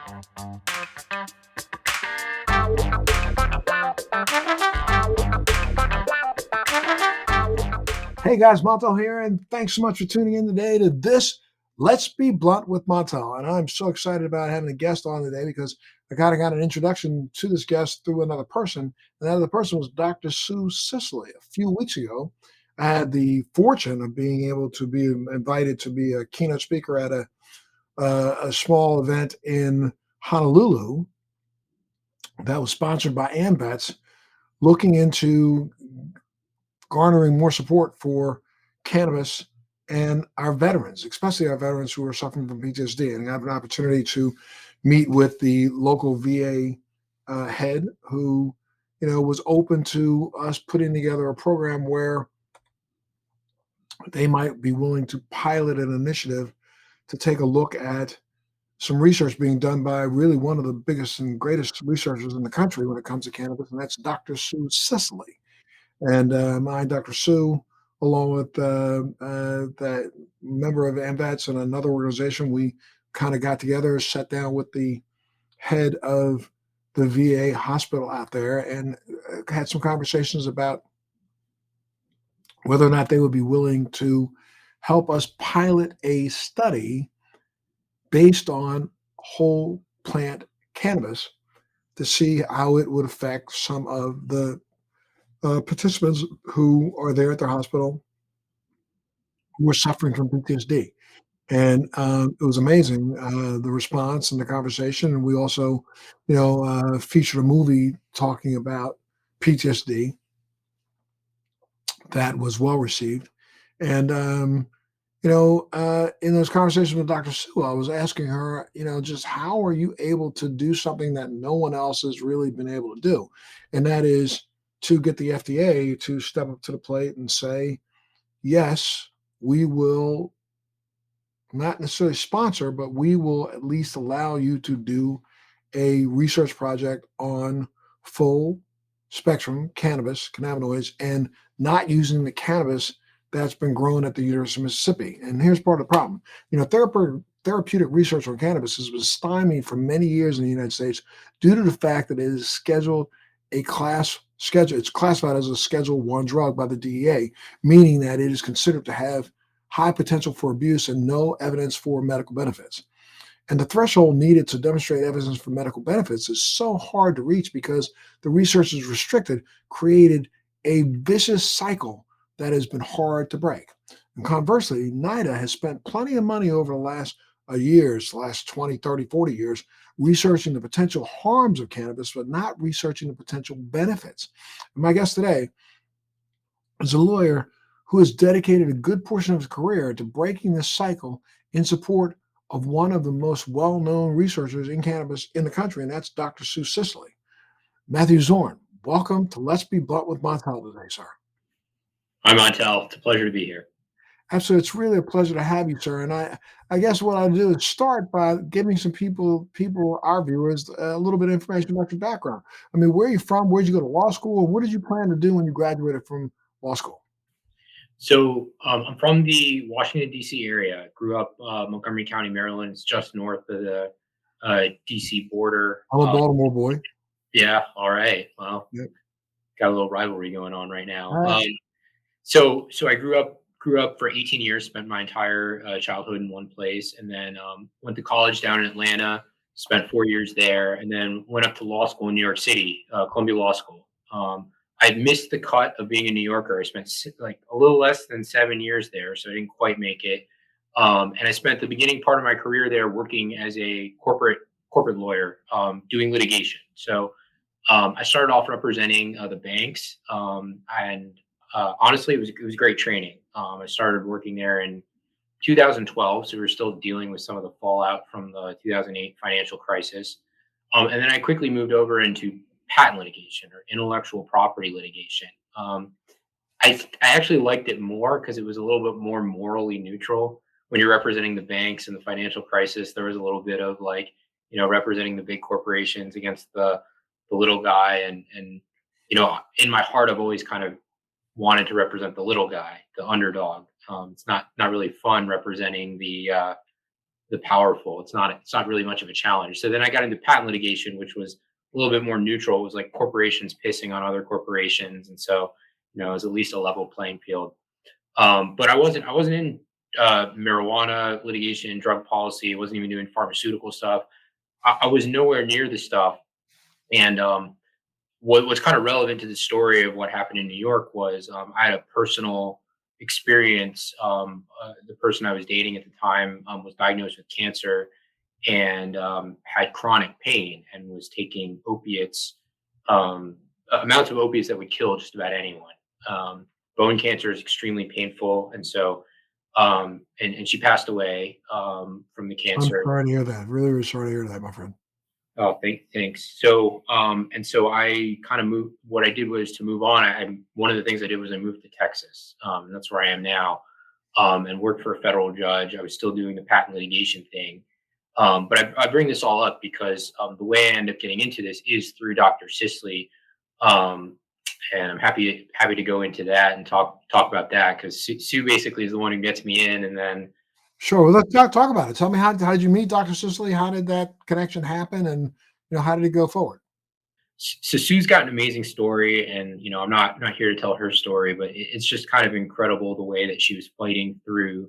Hey guys, Montel here, and thanks so much for tuning in today to this Let's Be Blunt with Montel. And I'm so excited about having a guest on today because I kind of got an introduction to this guest through another person, and that other person was Dr. Sue Sisley. A few weeks ago, I had the fortune of being able to be invited to be a keynote speaker at a small event in Honolulu that was sponsored by AMVETS, looking into garnering more support for cannabis and our veterans, especially our veterans who are suffering from PTSD. And I have an opportunity to meet with the local VA head who, was open to us putting together a program where they might be willing to pilot an initiative to take a look at some research being done by really one of the biggest and greatest researchers in the country when it comes to cannabis, and that's Dr. Sue Sisley. And Dr. Sue, along with that member of AMVETS and another organization, we kind of got together, sat down with the head of the VA hospital out there, and had some conversations about whether or not they would be willing to help us pilot a study based on whole plant cannabis to see how it would affect some of the participants who are there at their hospital who are suffering from PTSD. And it was amazing, the response and the conversation. And we also, featured a movie talking about PTSD that was well received. And, in those conversations with Dr. Sue, I was asking her, just how are you able to do something that no one else has really been able to do? And that is to get the FDA to step up to the plate and say, yes, we will not necessarily sponsor, but we will at least allow you to do a research project on full spectrum cannabis, cannabinoids, and not using the cannabis that's been grown at the University of Mississippi. And here's part of the problem. Therapeutic research on cannabis has been stymied for many years in the United States due to the fact that it is it's classified as a Schedule 1 drug by the DEA, meaning that it is considered to have high potential for abuse and no evidence for medical benefits. And the threshold needed to demonstrate evidence for medical benefits is so hard to reach because the research is restricted, created a vicious cycle that has been hard to break. And conversely, NIDA has spent plenty of money over the last last 20, 30, 40 years, researching the potential harms of cannabis, but not researching the potential benefits. And my guest today is a lawyer who has dedicated a good portion of his career to breaking this cycle in support of one of the most well-known researchers in cannabis in the country, and that's Dr. Sue Sisley. Matthew Zorn, welcome to Let's Be Blunt with Montel today, sir. Hi, Montel. It's a pleasure to be here. Absolutely. It's really a pleasure to have you, sir. And I guess what I'll do is start by giving some people, our viewers, a little bit of information about your background. I mean, where are you from? Where did you go to law school? And what did you plan to do when you graduated from law school? So I'm from the Washington, D.C. area. Grew up Montgomery County, Maryland. It's just north of the D.C. border. I'm a Baltimore boy. Yeah. All right. Well, Yep. Got a little rivalry going on right now. All right. So I grew up for 18 years, spent my entire childhood in one place, and then went to college down in Atlanta, spent 4 years there, and then went up to law school in New York City, Columbia Law School. I missed the cut of being a New Yorker. I spent like a little less than 7 years there, so I didn't quite make it. And I spent the beginning part of my career there working as a corporate lawyer, doing litigation. So I started off representing the banks, and honestly, it was great training. I started working there in 2012, so we were still dealing with some of the fallout from the 2008 financial crisis. And then I quickly moved over into patent litigation or intellectual property litigation. I actually liked it more because it was a little bit more morally neutral. When you're representing the banks and the financial crisis, there was a little bit of like, representing the big corporations against the little guy. And in my heart, I've always kind of wanted to represent the little guy, the underdog. It's not really fun representing the the powerful. It's not really much of a challenge. So then I got into patent litigation, which was a little bit more neutral. It was like corporations pissing on other corporations, and so it was at least a level playing field. But I wasn't in marijuana litigation, drug policy. I wasn't even doing pharmaceutical stuff. I was nowhere near the stuff. And what's kind of relevant to the story of what happened in New York was I had a personal experience. The person I was dating at the time was diagnosed with cancer and had chronic pain and was taking opiates, amounts of opiates that would kill just about anyone. Um, Bone cancer is extremely painful, and so and she passed away from the I'm cancer. sorry to hear that. Really, really sorry to hear that, my friend. Oh, thanks. So, and so I kind of moved. What I did was to move on. One of the things I did was I moved to Texas. And that's where I am now, and worked for a federal judge. I was still doing the patent litigation thing, but I bring this all up because the way I end up getting into this is through Dr. Sisley, um, and I'm happy to go into that and talk about that because Sue basically is the one who gets me in, and then Sure. Well, let's talk about it. Tell me how did you meet Dr. Sicily? How did that connection happen? And how did it go forward? so Sue's got an amazing story, and I'm not here to tell her story, but it's just kind of incredible the way that she was fighting through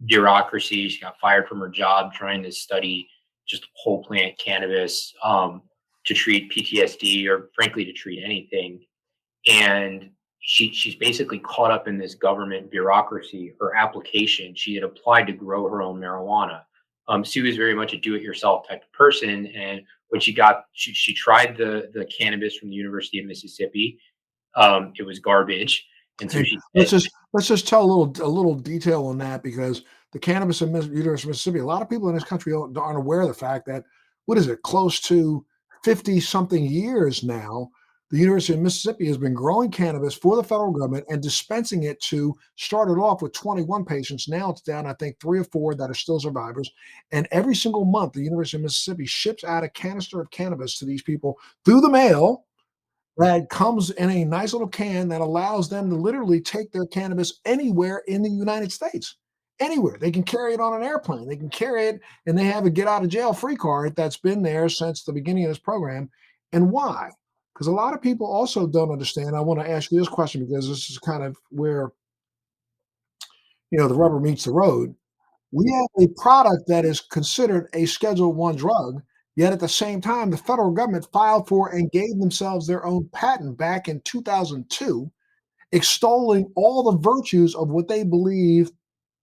bureaucracy. She got fired from her job trying to study just whole plant cannabis to treat PTSD or frankly to treat anything. And she's basically caught up in this government bureaucracy. Her application, she had applied to grow her own marijuana. Sue is very much a do-it-yourself type of person, and when she tried the cannabis from the University of Mississippi. It was garbage, and so Hey, she let's said, just let's just tell a little detail on that because the cannabis in University of Mississippi, a lot of people in this country aren't aware of the fact that what is it, close to 50 something years now, the University of Mississippi has been growing cannabis for the federal government and dispensing it to started off with 21 patients. Now it's down, I think, 3 or 4 that are still survivors. And every single month, the University of Mississippi ships out a canister of cannabis to these people through the mail that comes in a nice little can that allows them to literally take their cannabis anywhere in the United States. Anywhere. They can carry it on an airplane. They can carry it, and they have a get out of jail free card that's been there since the beginning of this program. And why? Because a lot of people also don't understand. I want to ask you this question because this is kind of where the rubber meets the road. We have a product that is considered a Schedule I drug, yet at the same time, the federal government filed for and gave themselves their own patent back in 2002, extolling all the virtues of what they believe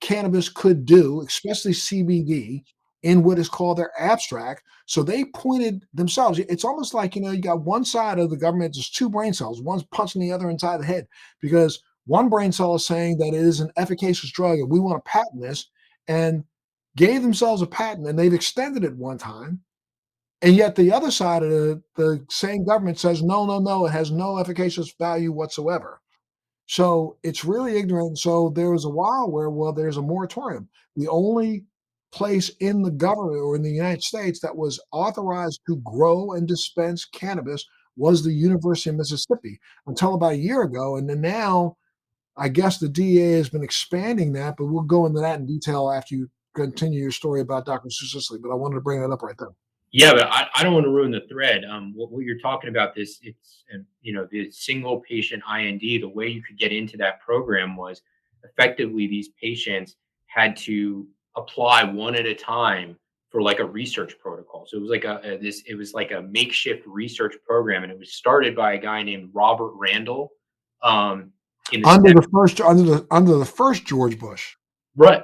cannabis could do, especially CBD, in what is called their abstract. So they pointed themselves. It's almost like, you got one side of the government, just two brain cells, one's punching the other inside the head because one brain cell is saying that it is an efficacious drug and we want to patent this and gave themselves a patent and they've extended it one time. And yet the other side of the same government says, no, no, no, it has no efficacious value whatsoever. So it's really ignorant. So there was a while where, well, there's a moratorium. The only place in the government or in the United States that was authorized to grow and dispense cannabis was the University of Mississippi until about a year ago. And then now, I guess the DEA has been expanding that, but we'll go into that in detail after you continue your story about Dr. Sicily. But I wanted to bring that up right there. yeah, but I don't want to ruin the thread. What you're talking about this, it's the single patient IND. The way you could get into that program was effectively these patients had to apply one at a time for like a research protocol. So it was like it was like a makeshift research program, and it was started by a guy named Robert Randall um, in the Under the first George Bush. Right.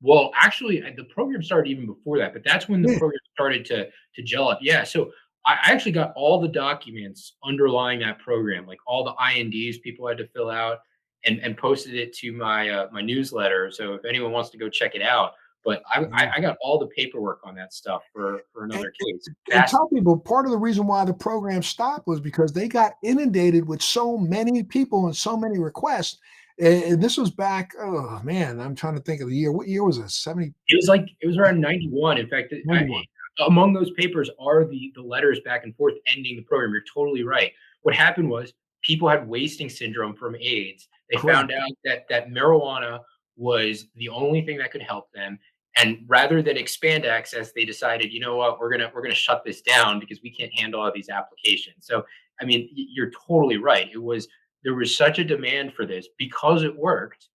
Well, actually, the program started even before that, but that's when the Yeah. program started to gel up. Yeah. So I actually got all the documents underlying that program, like all the INDs people had to fill out, and posted it to my newsletter. So if anyone wants to go check it out, but I got all the paperwork on that stuff for And, another case. and tell people part of the reason why the program stopped was because they got inundated with so many people and so many requests. And this was back, oh man, I'm trying to think of the year. What year was it? 70, It was around 91. In fact, '91. among those papers are the letters back and forth ending the program. You're totally right. What happened was people had wasting syndrome from AIDS. They Correct. found out that marijuana was the only thing that could help them, And rather than expand access, they decided, you know what, we're gonna shut this down because we can't handle all these applications. So, I mean, you're totally right. There was such a demand for this because it worked.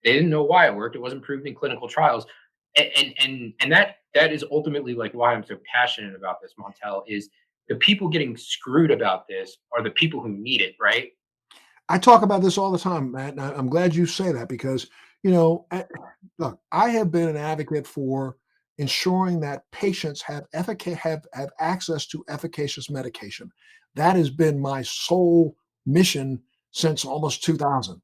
They didn't know why it worked. It wasn't proven in clinical trials, and that is ultimately like why I'm so passionate about this. Montel is the people getting screwed about this are the people who need it, right? I talk about this all the time, Matt, and I'm glad you say that because, look, I have been an advocate for ensuring that patients have access to efficacious medication. That has been my sole mission since almost 2000.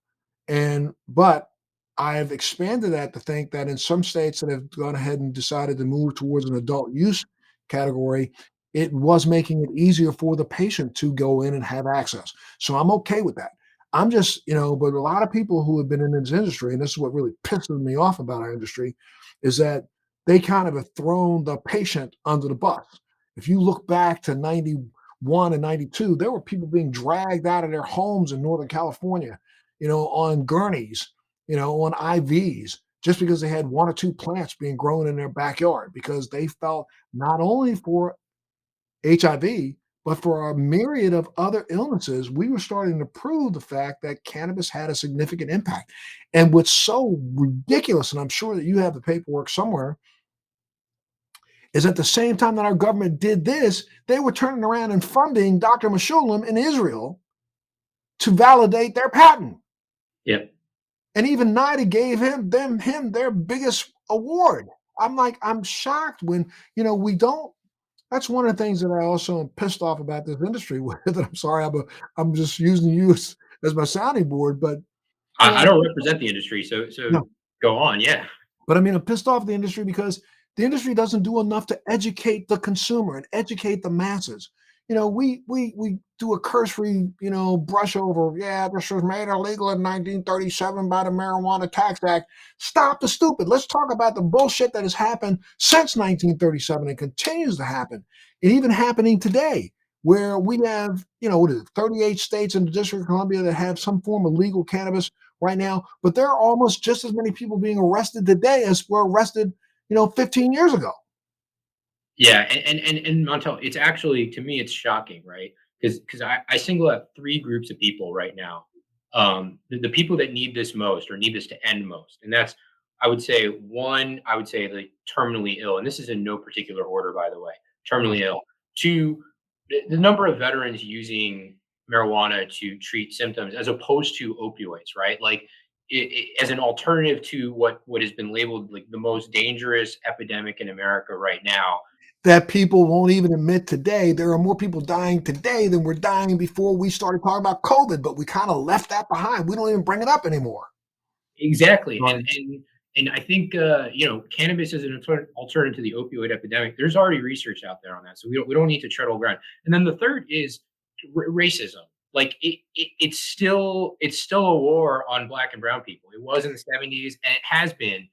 But I've expanded that to think that in some states that have gone ahead and decided to move towards an adult use category, it was making it easier for the patient to go in and have access. So I'm okay with that. I'm just, but a lot of people who have been in this industry, and this is what really pisses me off about our industry, is that they kind of have thrown the patient under the bus. If you look back to 91 and 92, there were people being dragged out of their homes in Northern California, on gurneys, on IVs, just because they had one or two plants being grown in their backyard because they felt not only for HIV, but for a myriad of other illnesses, we were starting to prove the fact that cannabis had a significant impact. And what's so ridiculous, and I'm sure that you have the paperwork somewhere, is at the same time that our government did this, they were turning around and funding Dr. Meshulam in Israel to validate their patent. Yep. And even NIDA gave him their biggest award. I'm shocked when, we don't. That's one of the things that I also am pissed off about this industry with. And I'm sorry, I'm just using you as my sounding board, but I don't represent the industry, so no, go on. Yeah. but I mean, I'm pissed off at the industry because the industry doesn't do enough to educate the consumer and educate the masses. We do a cursory, brush over. Yeah, this was made illegal in 1937 by the Marijuana Tax Act. Stop the stupid. Let's talk about the bullshit that has happened since 1937 and continues to happen, and even happening today, where we have, what is it, 38 states in the District of Columbia that have some form of legal cannabis right now, but there are almost just as many people being arrested today as were arrested, 15 years ago. Yeah, and Montel, it's actually to me it's shocking, right? Because I single out three groups of people right now. The people that need this most or need this to end most, and that's I would say one, I would say the terminally ill, and this is in no particular order, by the way. Right. Terminally ill. Two, the number of veterans using marijuana to treat symptoms as opposed to opioids, right? Like as an alternative to what has been labeled like the most dangerous epidemic in America right now. That people won't even admit today. There are more people dying today than were dying before we started talking about COVID, but we kind of left that behind. We don't even bring it up anymore. Exactly, Right. and I think cannabis is an alternative to the opioid epidemic. There's already research out there on that, so we don't need to tread all ground. And then the third is racism. Like it's still a war on black and brown people. It was in the '70s, and it has been.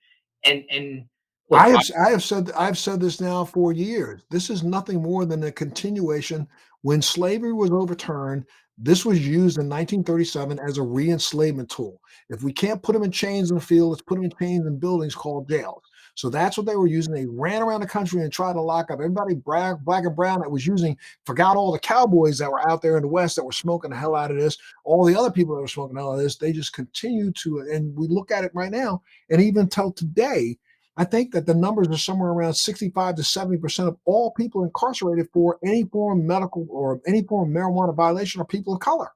And look, I've said this now for years. This is nothing more than a continuation. When slavery was overturned, this was used in 1937 as a re-enslavement tool. If we can't put them in chains in the field, let's put them in chains in buildings called jails. So that's what they were using. They ran around the country and tried to lock up everybody black and brown that was using. Forgot all the cowboys that were out there in the West that were smoking the hell out of this. All the other people that were smoking the hell out of this. They just continue to, and we look at it right now, and even till today I think that the numbers are somewhere around 65 to 70% of all people incarcerated for any form of medical or any form of marijuana violation are people of color.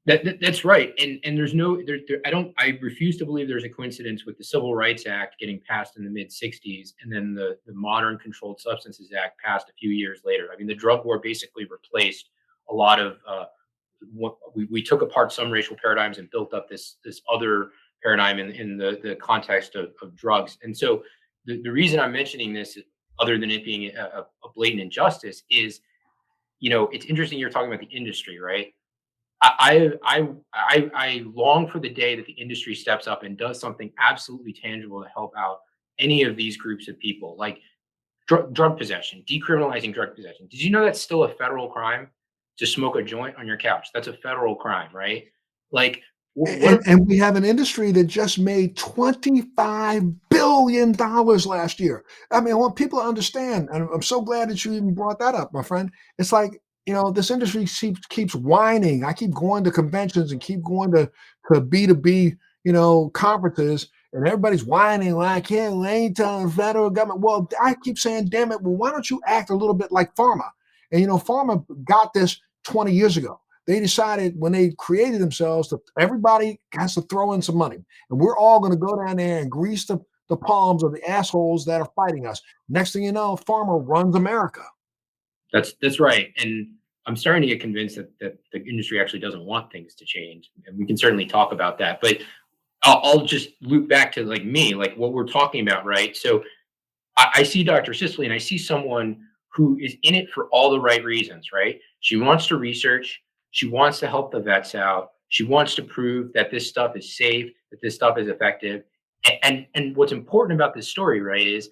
that's right, and there's no I refuse to believe there's a coincidence with the Civil Rights Act getting passed in the mid '60s, and then the Modern Controlled Substances Act passed a few years later. I mean, the drug war basically replaced a lot of what we took apart some racial paradigms and built up this other paradigm in the context of drugs. And so the reason I'm mentioning this, other than it being a blatant injustice, is it's interesting you're talking about the industry, right? I long for the day that the industry steps up and does something absolutely tangible to help out any of these groups of people, like drug possession, decriminalizing drug possession. Did you know that's still a federal crime to smoke a joint on your couch? That's a federal crime, right? Like What And we have an industry that just made $25 billion last year. I mean, I want people to understand, and I'm so glad that you even brought that up, my friend. It's like, this industry keeps whining. I keep going to conventions and keep going to B2B, conferences, and everybody's whining like, "Yeah, we ain't telling the federal government." Well, I keep saying, "Damn it, well, why don't you act a little bit like pharma?" And pharma got this 20 years ago. They decided when they created themselves that everybody has to throw in some money, and we're all going to go down there and grease the palms of the assholes that are fighting us. Next thing you know, pharma runs America. That's right, and I'm starting to get convinced that the industry actually doesn't want things to change, and we can certainly talk about that. But I'll just loop back to like me, like what we're talking about, right? So I see Dr. Sisley and I see someone who is in it for all the right reasons, right? She wants to research, she wants to help the vets out, she wants to prove that this stuff is safe, that this stuff is effective. And what's important about this story, right, is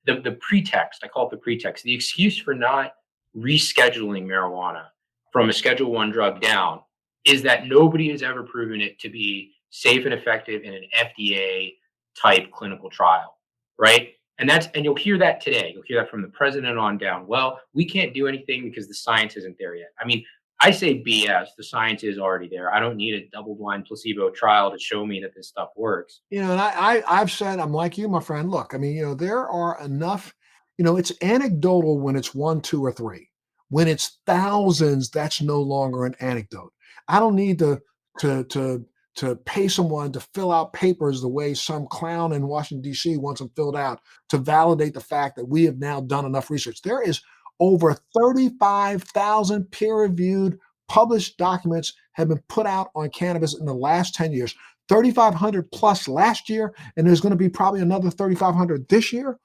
the pretext. I call it the pretext, the excuse for not rescheduling marijuana from a Schedule One drug down is that nobody has ever proven it to be safe and effective in an FDA type clinical trial, right? And you'll hear that today. You'll hear that from the president on down. Well, we can't do anything because the science isn't there yet. I mean, I say BS. The science is already there. I don't need a double-blind placebo trial to show me that this stuff works. And I've said, I'm like you, my friend. Look, I mean, there are enough. It's anecdotal when it's one, two, or three. When it's thousands, that's no longer an anecdote. I don't need to to to pay someone to fill out papers the way some clown in Washington D.C. wants them filled out to validate the fact that we have now done enough research. There is over 35,000 peer-reviewed published documents have been put out on cannabis in the last 10 years. 3,500 plus last year, and there's going to be probably another 3,500 this year.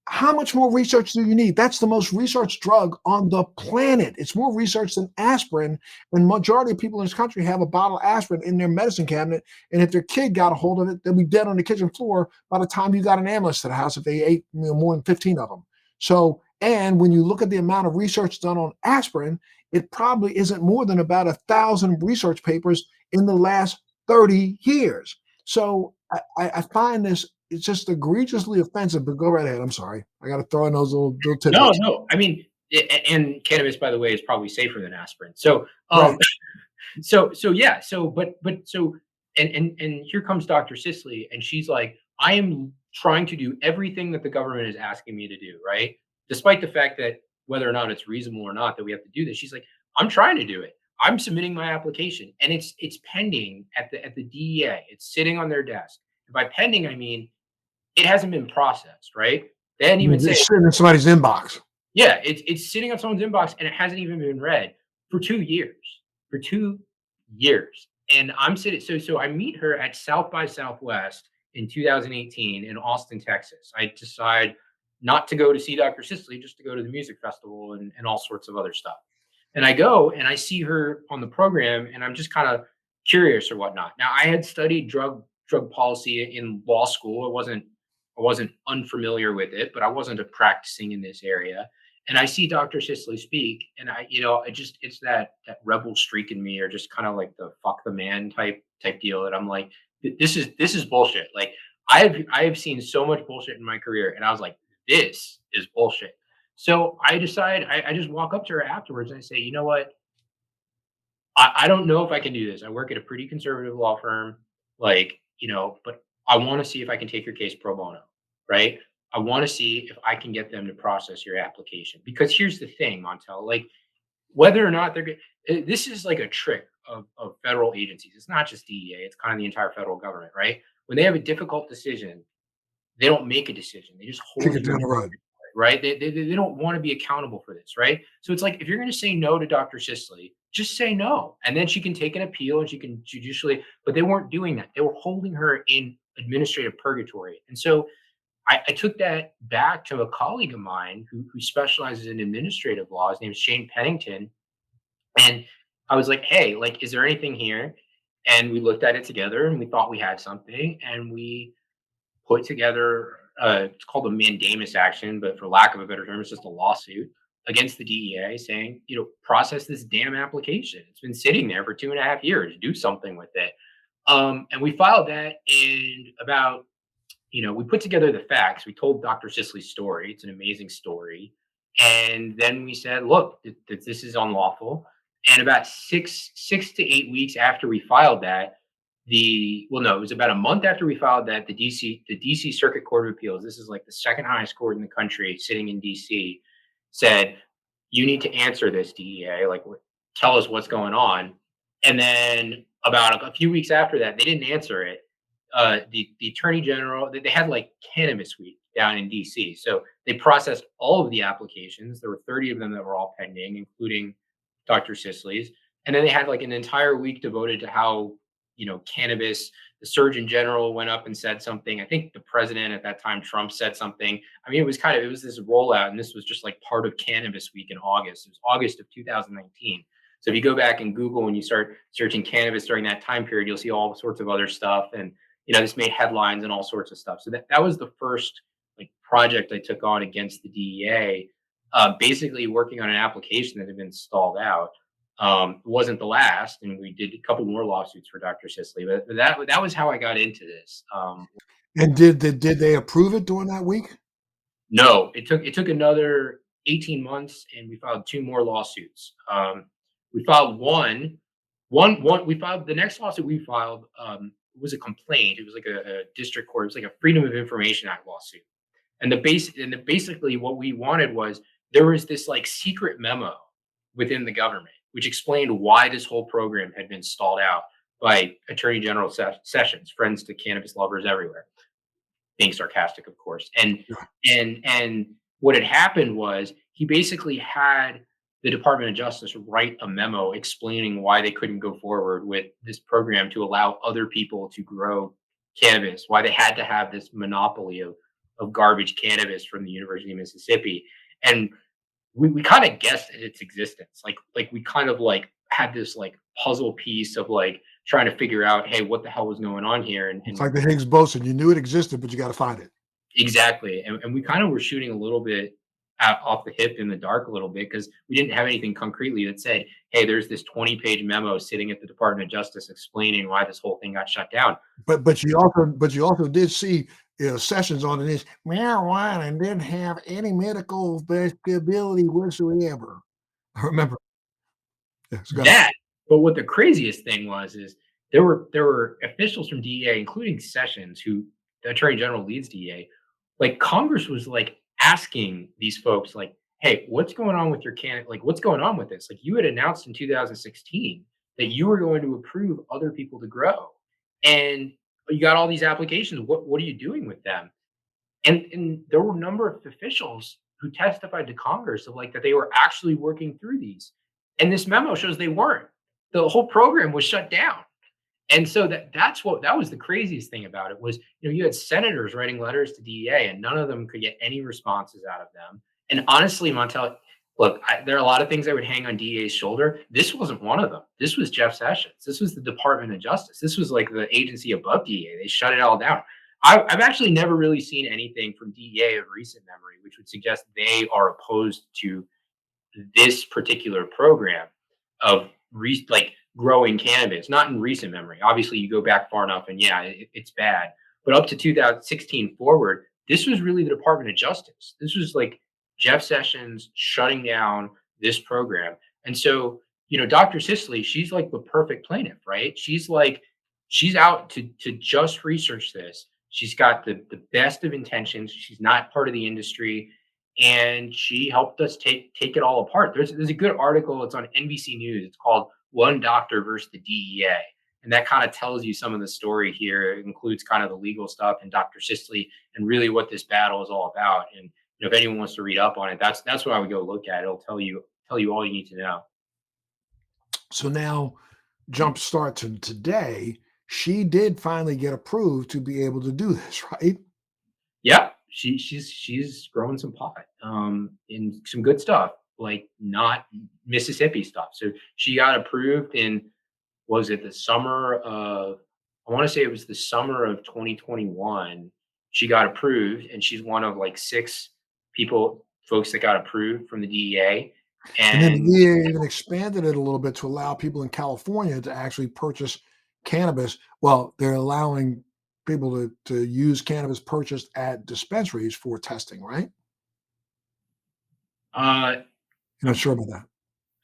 How much more research do you need? That's the most researched drug on the planet. It's more research than aspirin, and majority of people in this country have a bottle of aspirin in their medicine cabinet, and if their kid got a hold of it, they'll be dead on the kitchen floor by the time you got an ambulance to the house if they ate more than 15 of them. So, and when you look at the amount of research done on aspirin, it probably isn't more than about 1,000 research papers in the last 30 years. So I find this, it's just egregiously offensive, but go right ahead. I'm sorry. I got to throw in those little No, tidbits. no. I mean, and cannabis, by the way, is probably safer than aspirin. So, Right. so yeah. So, and here comes Dr. Sisley, and she's like, I am trying to do everything that the government is asking me to do, right? Despite the fact that whether or not it's reasonable or not that we have to do this, she's like, I'm trying to do it. I'm submitting my application, and it's pending at the DEA. It's sitting on their desk. And by pending, I mean it hasn't been processed, right? They didn't even say It's sitting in somebody's inbox. yeah, it's sitting on someone's inbox and it hasn't even been read for 2 years. For 2 years. And I'm sitting so I meet her at South by Southwest in 2018 in Austin, Texas. I decide not to go to see Dr. Sisley, just to go to the music festival and all sorts of other stuff. And I go and I see her on the program and I'm just kind of curious or whatnot. Now I had studied drug policy in law school. I wasn't unfamiliar with it, but I wasn't a practicing in this area. And I see Dr. Sisley speak, and it's that rebel streak in me, or just kind of like the fuck the man type deal that I'm like, this is bullshit. Like I have seen so much bullshit in my career, and I was like, this is bullshit. So I decide I just walk up to her afterwards and I say, you know what? I don't know if I can do this. I work at a pretty conservative law firm, but I want to see if I can take your case pro bono, right? I want to see if I can get them to process your application. Because here's the thing, Montel, like whether or not this is like a trick of federal agencies. It's not just DEA, it's kind of the entire federal government, right? When they have a difficult decision, they don't make a decision. They just Kick hold it you down the road. right? They don't want to be accountable for this, right? So it's like if you're going to say no to Dr. Sisley, just say no, and then she can take an appeal and she can judicially. But they weren't doing that; they were holding her in administrative purgatory. And so I took that back to a colleague of mine who specializes in administrative law. His name is Shane Pennington, and I was like, "Hey, like, is there anything here?" And we looked at it together, and we thought we had something, and we put together it's called a mandamus action, but for lack of a better term, it's just a lawsuit. against the DEA saying, process this damn application. It's been sitting there for 2.5 years. Do something with it. And we filed that, and about, we put together the facts. We told Dr. Sisley's story. It's an amazing story. And then we said, look, this is unlawful. And about six to 8 weeks after we filed that, it was about a month after we filed that, the DC Circuit Court of Appeals, this is like the second highest court in the country, sitting in DC, said, you need to answer this, DEA, like, tell us what's going on. And then about a few weeks after that, they didn't answer it. The attorney general, they had like Cannabis Week down in DC, so they processed all of the applications. There were 30 of them that were all pending, including Dr. Sisley's. And then they had like an entire week devoted to how, cannabis, the surgeon general went up and said something. I think the president at that time, Trump, said something. I mean, it was this rollout, and this was just like part of Cannabis Week in August. It was August of 2019. So if you go back and Google and you start searching cannabis during that time period, you'll see all sorts of other stuff. And, this made headlines and all sorts of stuff. So that was the first like project I took on against the DEA, basically working on an application that had been stalled out. It wasn't the last, and we did a couple more lawsuits for Dr. Sisley, but that was how I got into this. And did they approve it during that week? No, it took another 18 months, and we filed two more lawsuits. We filed we filed the next lawsuit we filed, was a complaint. It was like a district court. It was like a Freedom of Information Act lawsuit. Basically what we wanted was, there was this like secret memo within the government which explained why this whole program had been stalled out by Attorney General Sessions, friends to cannabis lovers everywhere, being sarcastic, of course. And what had happened was, he basically had the Department of Justice write a memo explaining why they couldn't go forward with this program to allow other people to grow cannabis, why they had to have this monopoly of garbage cannabis from the University of Mississippi. And we kind of guessed at its existence. Like we kind of like had this like puzzle piece of like trying to figure out, hey, what the hell was going on here? It's like the Higgs boson. You knew it existed, but you got to find it. Exactly. And we kind of were shooting a little bit off the hip in the dark a little bit, because we didn't have anything concretely that said, hey, there's this 20-page memo sitting at the Department of Justice explaining why this whole thing got shut down. But you also did see, Sessions on this marijuana didn't have any medical ability whatsoever. I remember. Yeah, so go ahead. That, but what the craziest thing was is, there were officials from DEA, including Sessions, who the Attorney General leads DEA. Like, Congress was like asking these folks, like, hey, what's going on with your candidate? Like, what's going on with this? Like, you had announced in 2016 that you were going to approve other people to grow, and you got all these applications. What are you doing with them? And there were a number of officials who testified to Congress of like that they were actually working through these. And this memo shows they weren't. The whole program was shut down. And so that was the craziest thing about it was, you had senators writing letters to DEA, and none of them could get any responses out of them. And honestly, Montel, look, there are a lot of things I would hang on DEA's shoulder. This wasn't one of them. This was Jeff Sessions. This was the Department of Justice. This was like the agency above DEA. They shut it all down. I've actually never really seen anything from DEA of recent memory which would suggest they are opposed to this particular program of like growing cannabis. Not in recent memory. Obviously, you go back far enough, and yeah, it's bad. But up to 2016 forward, this was really the Department of Justice. This was like Jeff Sessions shutting down this program. And so, Dr. Sisley, she's like the perfect plaintiff, right? She's out to just research this. She's got the best of intentions. She's not part of the industry, and she helped us take it all apart. There's a good article. It's on NBC News. It's called "One Doctor versus the DEA," and that kind of tells you some of the story here. It includes kind of the legal stuff and Dr. Sisley and really what this battle is all about. And if anyone wants to read up on it, that's what I would go look at. It'll tell you all you need to know. So now, jump start to today. She did finally get approved to be able to do this, right? Yeah, she's growing some pot, and some good stuff, like not Mississippi stuff. So she got approved in, was it the summer of, I want to say it was the summer of 2021. She got approved, and she's one of like six people folks that got approved from the DEA. And then the And DEA even expanded it a little bit to allow people in California to actually purchase cannabis. Well, they're allowing people to use cannabis purchased at dispensaries for testing, right? uh, You're not sure about that.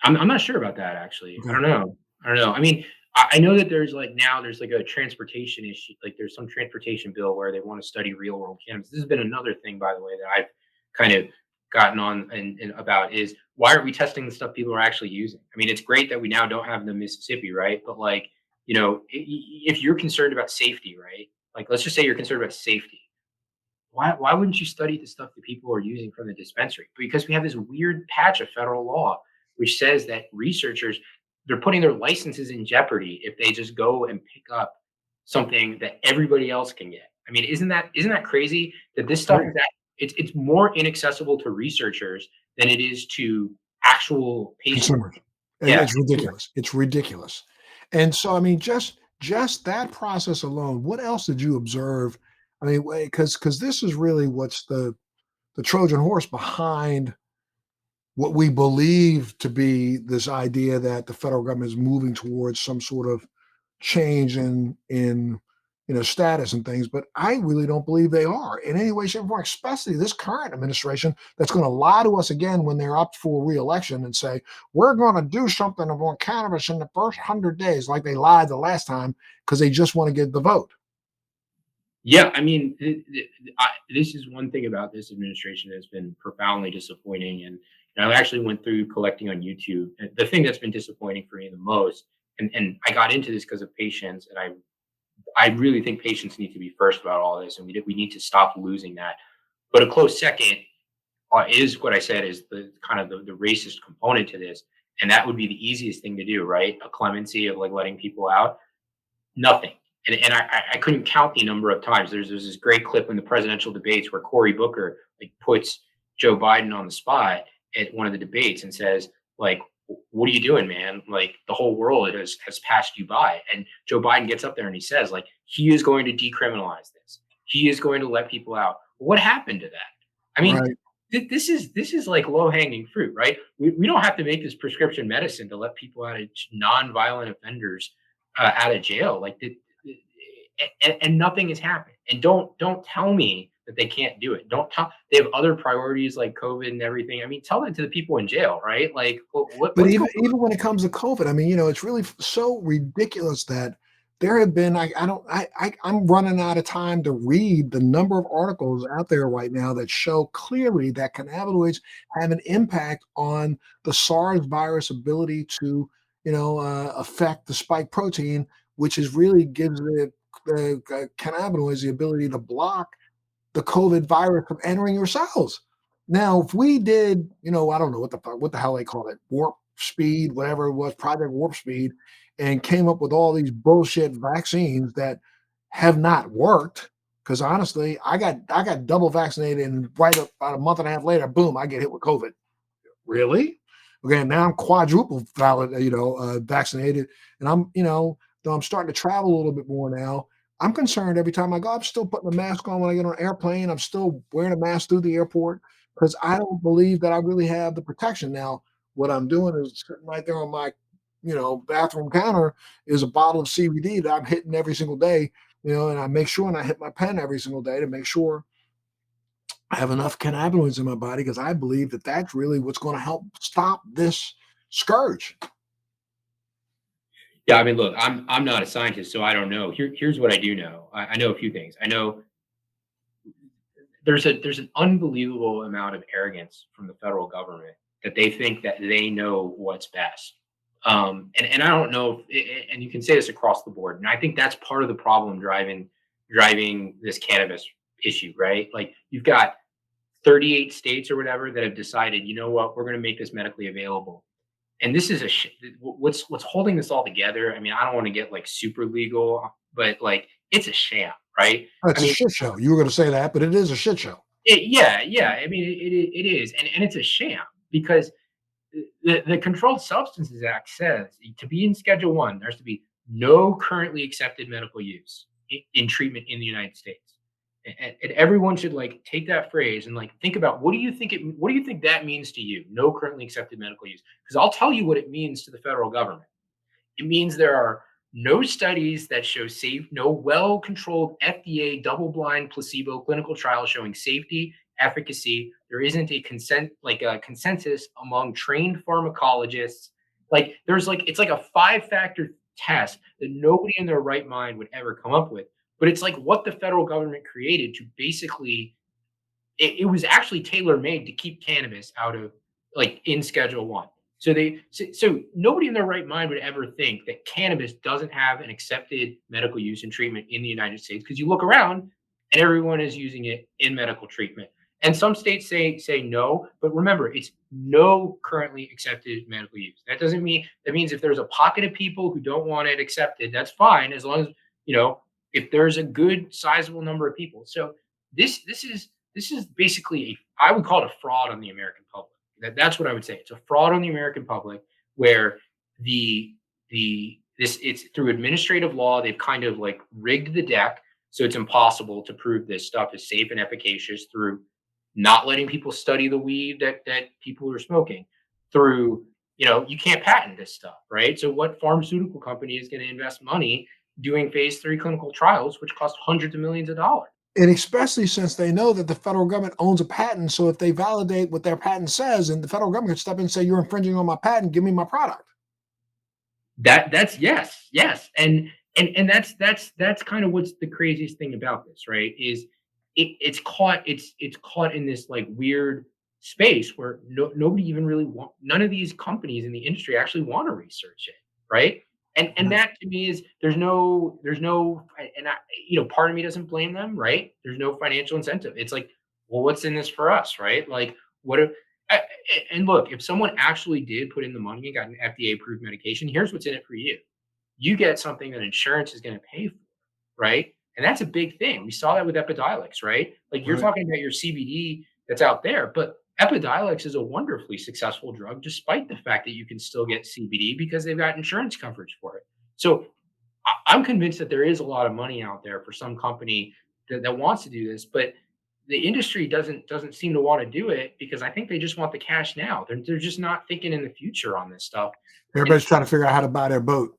I'm not sure about that actually. I Okay. don't know. I don't know. I mean, I know that there's like now there's like a transportation issue. Like there's some transportation bill where they want to study real world cannabis. This has been another thing, by the way, that I've kind of gotten on and about is why aren't we testing the stuff people are actually using? I mean, it's great that we now don't have the Mississippi, right? But like, if you're concerned about safety, right? Like, let's just say you're concerned about safety, why wouldn't you study the stuff that people are using from the dispensary? Because we have this weird patch of federal law which says that researchers, they're putting their licenses in jeopardy if they just go and pick up something that everybody else can get. I mean, isn't that crazy that this stuff is Great. that it's more inaccessible to researchers than it is to actual patients. Consumers. Yeah. It's ridiculous. It's ridiculous. And so, I mean, just that process alone, what else did you observe? I mean, because this is really what's the Trojan horse behind what we believe to be this idea that the federal government is moving towards some sort of change in status and things, but I really don't believe they are in any way, shape, or form, especially this current administration that's going to lie to us again when they're up for re-election and say, we're going to do something about cannabis in the first 100 days, like they lied the last time because they just want to get the vote. Yeah, I mean, this is one thing about this administration that's been profoundly disappointing. And I actually went through collecting on YouTube. And the thing that's been disappointing for me the most, and I got into this because of patience, and I really think patients need to be first about all this, and we need to stop losing that. But a close second is what I said is the kind of the racist component to this, and that would be the easiest thing to do, right? A clemency of like letting people out. Nothing. And I couldn't count the number of times. There's this great clip in the presidential debates where Cory Booker like puts Joe Biden on the spot at one of the debates and says, like, what are you doing, man? Like the whole world has passed you by. And Joe Biden gets up there and he says, like, he is going to decriminalize this. He is going to let people out. What happened to that? I mean, Right. this is like low hanging fruit, right? We don't have to make this prescription medicine to let people out of non-violent offenders out of jail. Like and nothing has happened. And don't tell me that they can't do it. Don't tell they have other priorities like COVID and everything. I mean, tell that to the people in jail, right? Like But what's going even when it comes to COVID, I mean, it's really so ridiculous that there have been I don't I'm running out of time to read the number of articles out there right now that show clearly that cannabinoids have an impact on the SARS virus ability to, affect the spike protein, which is really gives the cannabinoids the ability to block the COVID virus from entering your cells. Now, if we did, I don't know what the hell they call it, warp speed, whatever it was, Project Warp Speed, and came up with all these bullshit vaccines that have not worked. Because honestly, I got double vaccinated, and right about a month and a half later, boom, I get hit with COVID. Really? Okay, now I'm quadruple valid, vaccinated, and though I'm starting to travel a little bit more now. I'm concerned every time I go. I'm still putting a mask on when I get on an airplane. I'm still wearing a mask through the airport because I don't believe that I really have the protection. Now, what I'm doing is sitting right there on my, bathroom counter is a bottle of CBD that I'm hitting every single day, and I make sure and I hit my pen every single day to make sure I have enough cannabinoids in my body because I believe that that's really what's going to help stop this scourge. Yeah, I mean, look, I'm not a scientist, so I don't know. Here's what I do know. I know a few things. I know there's an unbelievable amount of arrogance from the federal government that they think that they know what's best. And I don't know and you can say this across the board. And I think that's part of the problem driving this cannabis issue, right? Like you've got 38 states or whatever that have decided, you know what, we're going to make this medically available. And this is what's holding this all together. I mean, I don't want to get like super legal, but like it's a sham, right? I It's a mean, shit show. You were going to say that, but it is a shit show. yeah. I mean, it is, and it's a sham because the Controlled Substances Act says to be in Schedule One, there has to be no currently accepted medical use in treatment in the United States. And everyone should like take that phrase and like think about what do you think that means to you? No currently accepted medical use. Because I'll tell you what it means to the federal government. It means there are no studies that show safe, no well-controlled FDA double-blind placebo clinical trials showing safety, efficacy. There isn't a consensus among trained pharmacologists. Like there's like it's like a five-factor test that nobody in their right mind would ever come up with. But it's like what the federal government created to basically it was actually tailor made to keep cannabis out of like in Schedule One. So nobody in their right mind would ever think that cannabis doesn't have an accepted medical use and treatment in the United States because you look around and everyone is using it in medical treatment. And some states say no, but remember, it's no currently accepted medical use. That doesn't mean that means if there's a pocket of people who don't want it accepted, that's fine as long as you know if there's a good sizable number of people. So this is basically I would call it a fraud on the American public. That's what I would say. It's a fraud on the American public where this it's through administrative law they've kind of like rigged the deck so it's impossible to prove this stuff is safe and efficacious through not letting people study the weed that people are smoking through you can't patent this stuff, right? So what pharmaceutical company is going to invest money doing phase 3 clinical trials which cost hundreds of millions of dollars? And especially since they know that the federal government owns a patent. So if they validate what their patent says, and the federal government can step in and say, you're infringing on my patent, give me my product. That's yes, and that's kind of what's the craziest thing about this, right? Is it's caught in this like weird space where nobody even really want none of these companies in the industry actually want to research it, right? And Mhm. that to me is there's no and I part of me doesn't blame them, right? There's no financial incentive. It's like, well, what's in this for us, right? Like what if a- and look, if someone actually did put in the money and got an FDA approved medication, here's what's in it for you. You get something that insurance is going to pay for, right? And that's a big thing. We saw that with Epidiolex, right? Like you're Right. talking about your CBD that's out there, but Epidiolex is a wonderfully successful drug, despite the fact that you can still get CBD because they've got insurance coverage for it. So I'm convinced that there is a lot of money out there for some company that wants to do this, but the industry doesn't seem to want to do it because I think they just want the cash now. They're just not thinking in the future on this stuff. And Everybody's trying to figure out how to buy their boat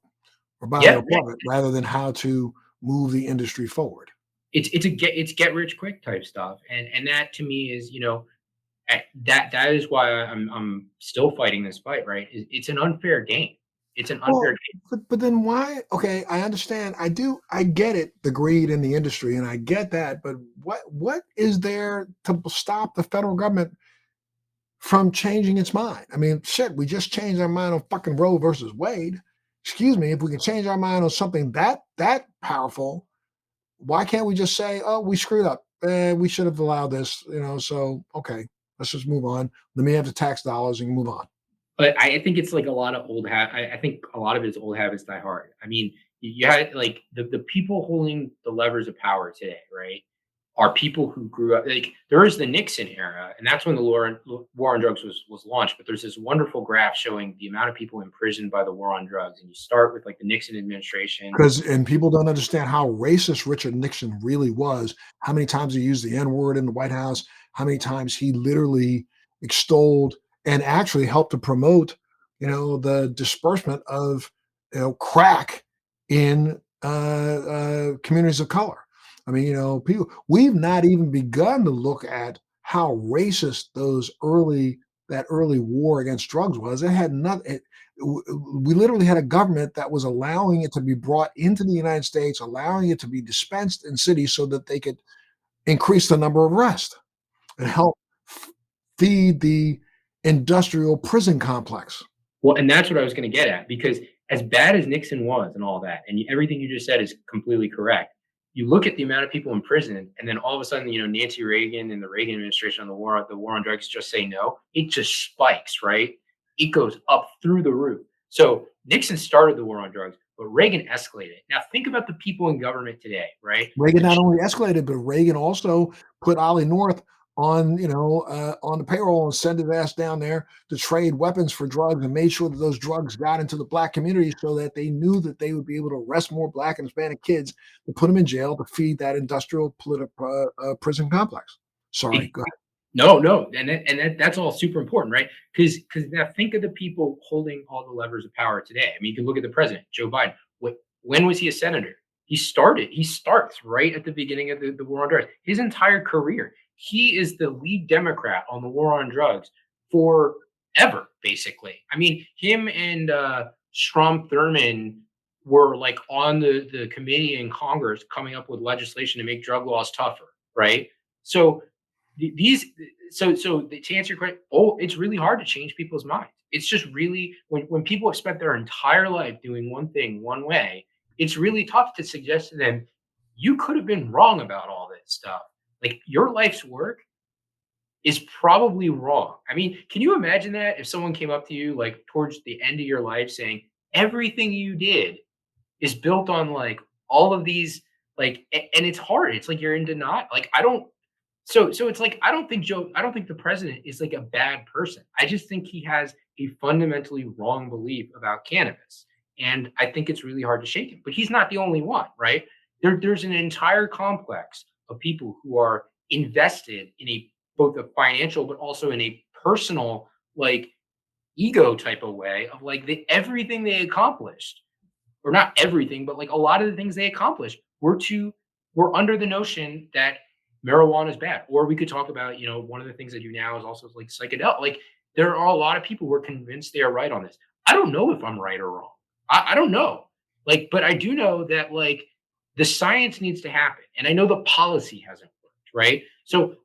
or buy their yeah, apartment rather than how to move the industry forward. it's get rich quick type stuff, and that to me is that is why I'm still fighting this fight. Right? It's an unfair game. It's an unfair Well, game. but then why? Okay, I understand. I get it, the greed in the industry, and I get that. But what is there to stop the federal government from changing its mind? I mean, shit, we just changed our mind on fucking Roe versus Wade. Excuse me, if we can change our mind on something that powerful, why can't we just say, "Oh, we screwed up. We should have allowed this," so okay, let's just move on. Let me have the tax dollars and move on. But I think it's like a lot of I think a lot of it is old habits die hard. I mean, you had like the people holding the levers of power today, right? Are people who grew up like there is the Nixon era, and that's when the war on drugs was launched. But there's this wonderful graph showing the amount of people imprisoned by the war on drugs, and you start with like the Nixon administration. Because and people don't understand how racist Richard Nixon really was, how many times he used the N-word in the White House, how many times he literally extolled and actually helped to promote, the disbursement of, crack in, communities of color. I mean, people we've not even begun to look at how racist that early war against drugs was. It had nothing we literally had a government that was allowing it to be brought into the United States, allowing it to be dispensed in cities so that they could increase the number of arrests and help feed the industrial prison complex. Well, and that's what I was going to get at because as bad as Nixon was and all that, and everything you just said is completely correct. You look at the amount of people in prison, and then all of a sudden, Nancy Reagan and the Reagan administration on the war on drugs just say no. It just spikes, right? It goes up through the roof. So Nixon started the war on drugs, but Reagan escalated it. Now think about the people in government today, right? Reagan not only escalated, but Reagan also put Ollie North on on the payroll and send his ass down there to trade weapons for drugs, and made sure that those drugs got into the black community so that they knew that they would be able to arrest more black and Hispanic kids to put them in jail to feed that industrial political prison complex. Sorry, It- go ahead. no, no, that's all super important, right? Because now think of the people holding all the levers of power today. I mean, you can look at the president, Joe Biden. When was he a senator? He starts right at the beginning of the war on drugs. His entire career, he is the lead Democrat on the war on drugs forever, basically. I mean, him and Strom Thurmond were like on the committee in Congress coming up with legislation to make drug laws tougher, right? So these to answer your question, oh, it's really hard to change people's minds. It's just really when people have spent their entire life doing one thing one way, it's really tough to suggest to them you could have been wrong about all this stuff. Like your life's work is probably wrong. I mean, can you imagine that if someone came up to you like towards the end of your life saying everything you did is built on like all of these and it's hard. It's like you're in denial. Like I don't so it's like I don't think the president is like a bad person. I just think he has a fundamentally wrong belief about cannabis. And I think it's really hard to shake him. But he's not the only one, right? There's an entire complex of people who are invested in a both a financial but also in a personal like ego type of way of like everything they accomplished, or not everything, but like a lot of the things they accomplished were under the notion that marijuana is bad. Or we could talk about, one of the things I do now is also like psychedelic. Like there are a lot of people who are convinced they are right on this. I don't know if I'm right or wrong. I don't know. Like, but I do know that like the science needs to happen. And I know the policy hasn't worked, right? So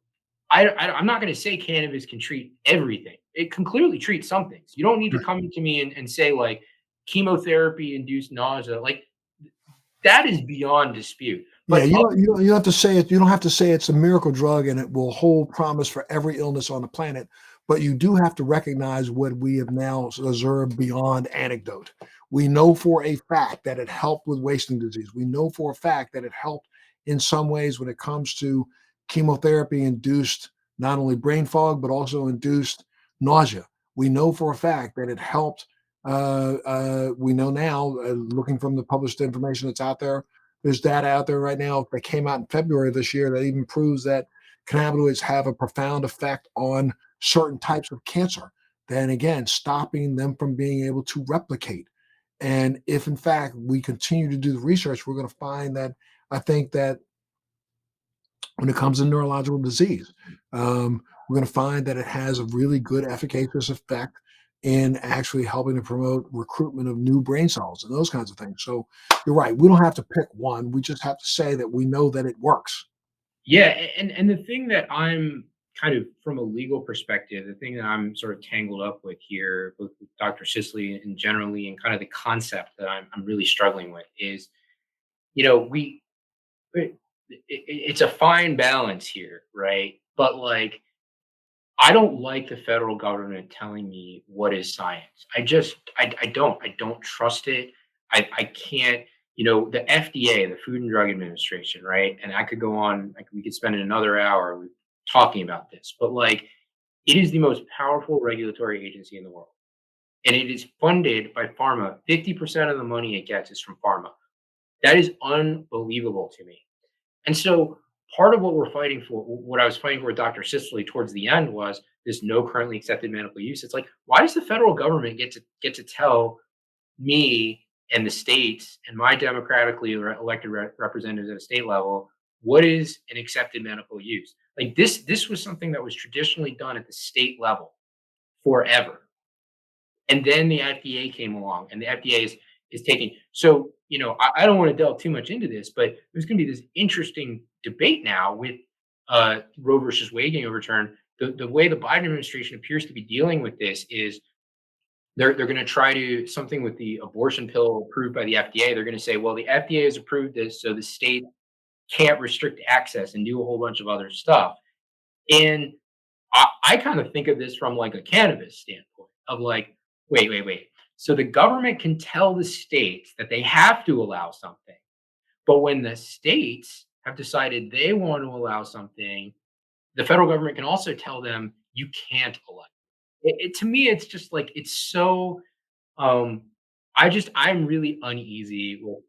I'm not going to say cannabis can treat everything. It can clearly treat some things. You don't need to come to me and say like chemotherapy induced nausea. Like that is beyond dispute. Yeah, But you don't have to say it. You don't have to say it's a miracle drug and it will hold promise for every illness on the planet. But you do have to recognize what we have now observed beyond anecdote. We know for a fact that it helped with wasting disease. We know for a fact that it helped in some ways when it comes to chemotherapy induced not only brain fog but also induced nausea. We know for a fact that it helped. We know now, looking from the published information that's out there, there's data out there right now that came out in February of this year that even proves that cannabinoids have a profound effect on certain types of cancer. Then again, stopping them from being able to replicate. And if in fact we continue to do the research, we're going to find that I think that when it comes to neurological disease, we're going to find that it has a really good efficacious effect in actually helping to promote recruitment of new brain cells and those kinds of things. So you're right. We don't have to pick one. We just have to say that we know that it works. yeah, and the thing that I'm kind of from a legal perspective, the thing that I'm sort of tangled up with here, both with Dr. Sisley and generally, and kind of the concept that I'm really struggling with is, we it's a fine balance here, right? But like I don't like the federal government telling me what is science. I don't trust it. I can't, the FDA, the Food and Drug Administration, right? And I could go on, like we could spend another hour talking about this, but like it is the most powerful regulatory agency in the world. And it is funded by pharma. 50% of the money it gets is from pharma. That is unbelievable to me. And so part of what we're fighting for, what I was fighting for with Dr. Sisley towards the end was this no currently accepted medical use. It's like, why does the federal government get to tell me and the states and my democratically elected representatives at a state level what is an accepted medical use? Like this was something that was traditionally done at the state level forever. And then the FDA came along, and the FDA is taking. So I don't want to delve too much into this, but there's going to be this interesting debate now with Roe versus Wade getting overturned. The way the Biden administration appears to be dealing with this is they're going to try to something with the abortion pill approved by the FDA. They're going to say, well, the FDA has approved this, so the state can't restrict access and do a whole bunch of other stuff. And I kind of think of this from like a cannabis standpoint of like, wait. So the government can tell the states that they have to allow something, but when the states have decided they want to allow something, the federal government can also tell them you can't elect. To me, it's just like it's so. Um, I'm really uneasy with.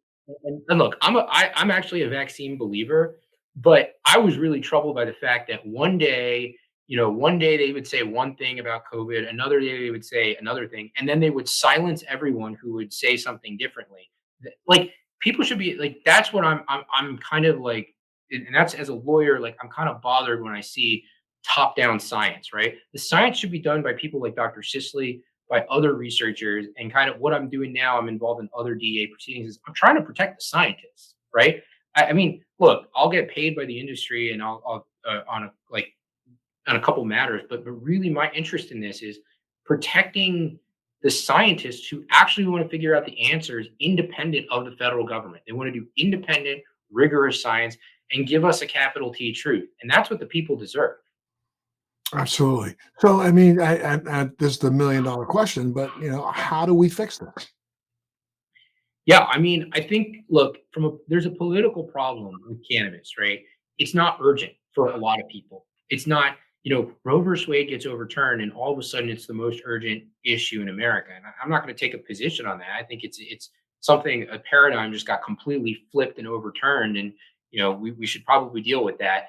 And look, I'm actually a vaccine believer, but I was really troubled by the fact that one day they would say one thing about COVID, another day they would say another thing, and then they would silence everyone who would say something differently. Like people should be like that's what I'm kind of like, and that's as a lawyer, like I'm kind of bothered when I see top down science, right? The science should be done by people like Dr. Sisley, by other researchers, and kind of what I'm doing now, I'm involved in other DEA proceedings, is I'm trying to protect the scientists, right? I mean, look, I'll get paid by the industry and I'll on a like on a couple matters, but really my interest in this is protecting the scientists who actually want to figure out the answers independent of the federal government. They want to do independent, rigorous science and give us a capital T truth. And that's what the people deserve. Absolutely. So, I mean, this is the $1 million question, but how do we fix this? Yeah, I mean, I think look, there's a political problem with cannabis, right? It's not urgent for a lot of people. It's not, Roe versus Wade gets overturned and all of a sudden it's the most urgent issue in America. And I'm not going to take a position on that. I think it's something, a paradigm just got completely flipped and overturned, and we should probably deal with that.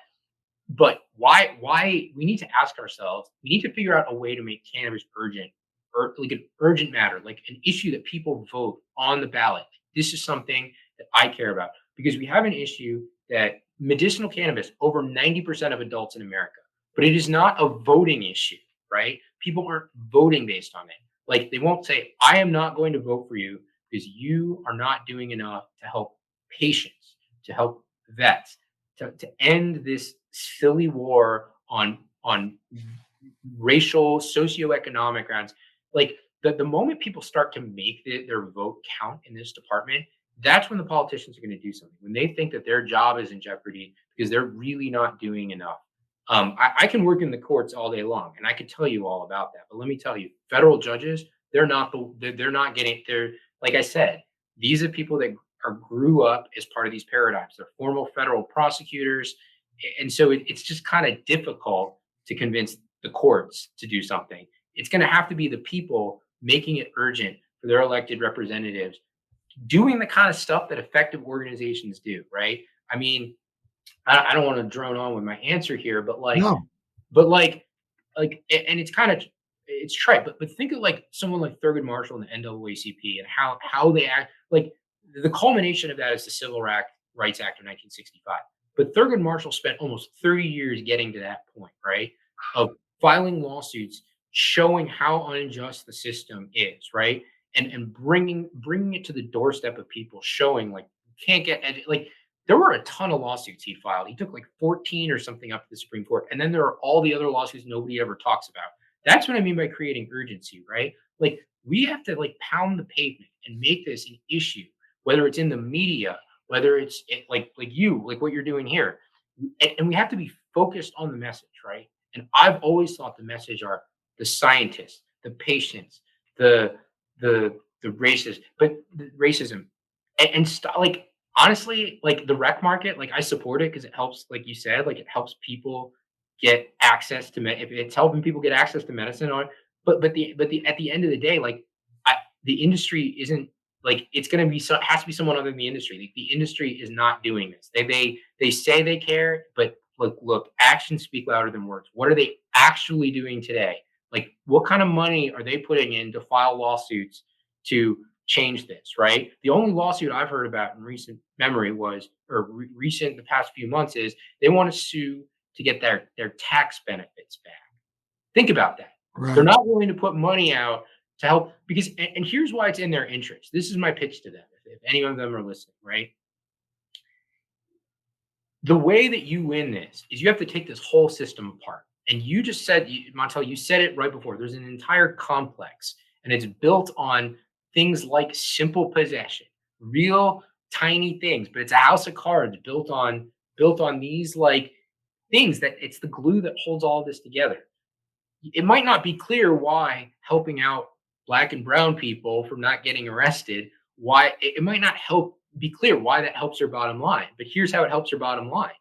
But why we need to ask ourselves, we need to figure out a way to make cannabis urgent, or like an urgent matter, like an issue that people vote on the ballot. This is something that I care about because we have an issue that medicinal cannabis, over 90% of adults in America, but it is not a voting issue, right? People aren't voting based on it. Like they won't say, I am not going to vote for you because you are not doing enough to help patients, to help vets, to end this silly war on racial, socioeconomic grounds. Like the moment people start to make their vote count in this department, that's when the politicians are going to do something. When they think that their job is in jeopardy because they're really not doing enough. I can work in the courts all day long, and I could tell you all about that. But let me tell you, federal judges, they're not getting. They're like I said, these are people that grew up as part of these paradigms. They're formal federal prosecutors, and so it's just kind of difficult to convince the courts to do something. It's going to have to be the people making it urgent for their elected representatives doing the kind of stuff that effective organizations do, right? I mean, I don't want to drone on with my answer here, but No. and it's kind of it's trite, but think of like someone like Thurgood Marshall and the NAACP and how they act. Like the culmination of that is the Rights Act of 1965. But Thurgood Marshall spent almost 30 years getting to that point, right? Of filing lawsuits showing how unjust the system is, right? And bringing it to the doorstep of people, showing like you can't like there were a ton of lawsuits he filed. He took like 14 or something up to the Supreme Court. And then there are all the other lawsuits nobody ever talks about. That's what I mean by creating urgency, right? Like we have to like pound the pavement and make this an issue, whether it's in the media, whether like what you're doing here. And we have to be focused on the message, right? And I've always thought the message are the scientists, the patients, the the racist, but the racism like honestly, like the rec market, like I support it because it helps, like you said, like it helps people get access to if it's helping people get access to medicine on. But at the end of the day, like the industry isn't like it's going to be has to be someone other than the industry. Like, the industry is not doing this. They say they care, but look, actions speak louder than words. What are they actually doing today? Like, what kind of money are they putting in to file lawsuits to change this, right? The only lawsuit I've heard about in recent memory the past few months is they want to sue to get their tax benefits back. Think about that. They're Right. not willing to put money out to help because, and here's why it's in their interest. This is my pitch to them. If any of them are listening, right? The way that you win this is you have to take this whole system apart. And you just said, Montel, you said it right before. There's an entire complex, and it's built on things like simple possession, real tiny things, but it's a house of cards built on these like things that it's the glue that holds all this together. It might not be clear why helping out black and brown people from not getting arrested, why it might not help be clear why that helps your bottom line. But here's how it helps your bottom line.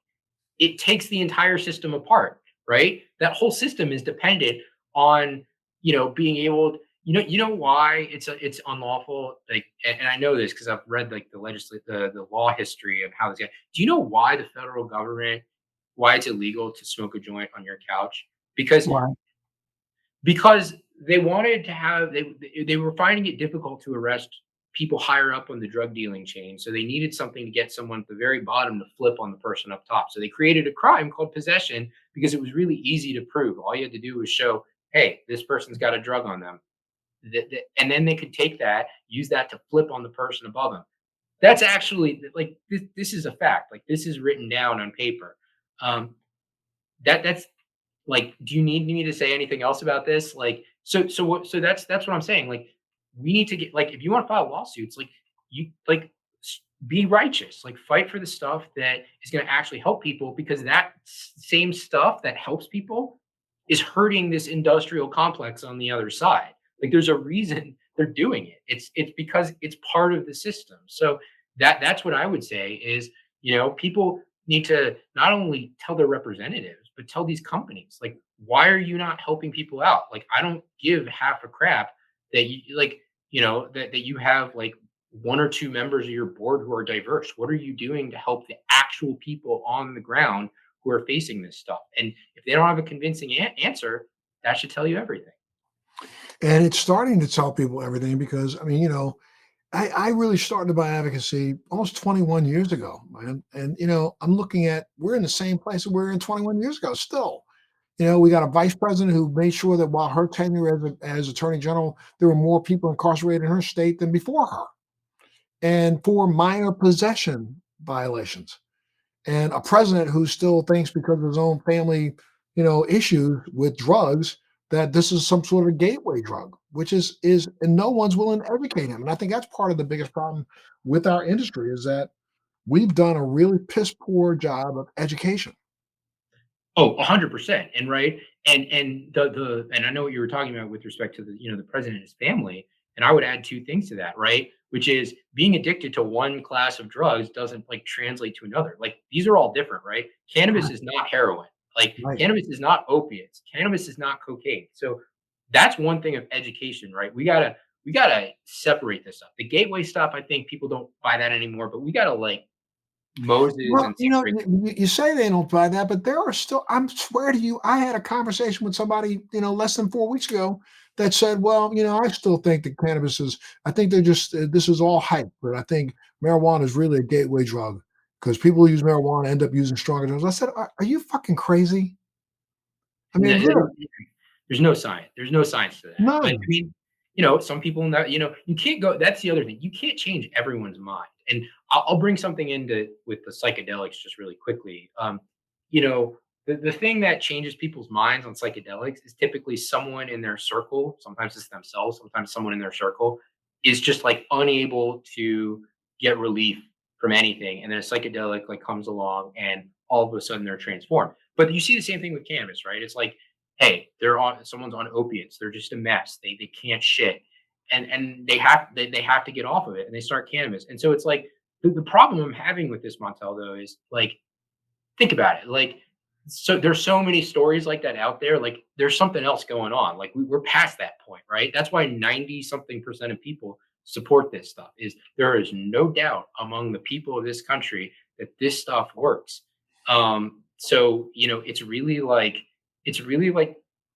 It takes the entire system apart. right? That whole system is dependent on, being able, why it's unlawful. Like, and I know this because I've read like the law history of how this guy. Do you know why the federal government, why it's illegal to smoke a joint on your couch? Because Why? because they wanted to have they were finding it difficult to arrest people higher up on the drug dealing chain, so they needed something to get someone at the very bottom to flip on the person up top. So they created a crime called possession because it was really easy to prove. All you had to do was show, hey, this person's got a drug on them. And then they could take that, use that to flip on the person above them. That's actually like this is a fact. Like this is written down on paper. Um, that's like, do you need me to say anything else about this? Like, so that's what I'm saying. Like, we need to get, like, if you want to file lawsuits, like, you like be righteous, like fight for the stuff that is going to actually help people, because that same stuff that helps people is hurting this industrial complex on the other side. Like, there's a reason they're doing it. It's because it's part of the system. So that's what I would say is, people need to not only tell their representatives, but tell these companies, like, why are you not helping people out? Like, I don't give half a crap that you like, that you have like one or two members of your board who are diverse. What are you doing to help the actual people on the ground who are facing this stuff? And if they don't have a convincing answer, that should tell you everything. And it's starting to tell people everything because, I mean, I really started my advocacy almost 21 years ago, man. And, I'm looking at, we're in the same place that we were in 21 years ago still. We got a vice president who made sure that while her tenure as attorney general, there were more people incarcerated in her state than before her, and for minor possession violations. And a president who still thinks because of his own family, issues with drugs, that this is some sort of gateway drug, which and no one's willing to educate him. And I think that's part of the biggest problem with our industry is that we've done a really piss poor job of education. Oh, 100%. And right. And I know what you were talking about with respect to the president and his family. And I would add two things to that, right? Which is being addicted to one class of drugs doesn't like translate to another. Like these are all different, right? Cannabis Right, is not heroin. Like right. cannabis is not opiates. Cannabis is not cocaine. So that's one thing of education, right? We gotta separate this up. The gateway stuff, I think people don't buy that anymore, but we gotta like Moses Well, and separate. you say they don't buy that, but there are still, I swear to you, I had a conversation with somebody, less than 4 weeks ago that said, well, I still think that cannabis I think they're just, this is all hype, but I think marijuana is really a gateway drug because people who use marijuana end up using stronger drugs. I said, are you fucking crazy? I mean, literally, There's no science. There's no science to that. But I none. mean, some people in that, you can't go. That's the other thing. You can't change everyone's mind. And I'll bring something into with the psychedelics just really quickly. The thing that changes people's minds on psychedelics is typically someone in their circle. Sometimes it's themselves. Sometimes someone in their circle is just like unable to get relief from anything, and then a psychedelic like comes along, and all of a sudden they're transformed. But you see the same thing with cannabis, right? It's like, hey, someone's on opiates, they're just a mess, they can't shit, and they have to get off of it, and they start cannabis. And so it's like the problem I'm having with this, Montel, though, is like, think about it. Like, so there's so many stories like that out there. Like, there's something else going on. Like, we're past that point, right? That's why 90 something percent of people support this stuff. Is there is no doubt among the people of this country that this stuff works. So it's really like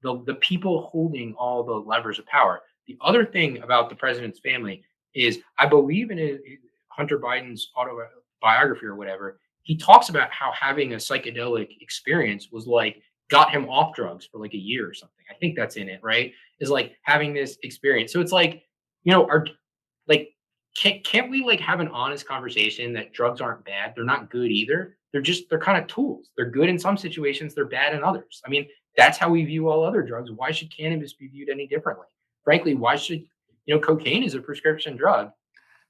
the people holding all the levers of power. The other thing about the president's family is I believe in Hunter Biden's autobiography or whatever, he talks about how having a psychedelic experience was like got him off drugs for like a year or something. I think that's in it, right? Is like having this experience. So it's like, our like can't we like have an honest conversation that drugs aren't bad? They're not good either. They're kind of tools. They're good in some situations, they're bad in others. I mean, that's how we view all other drugs. Why should cannabis be viewed any differently? Frankly, why should cocaine is a prescription drug.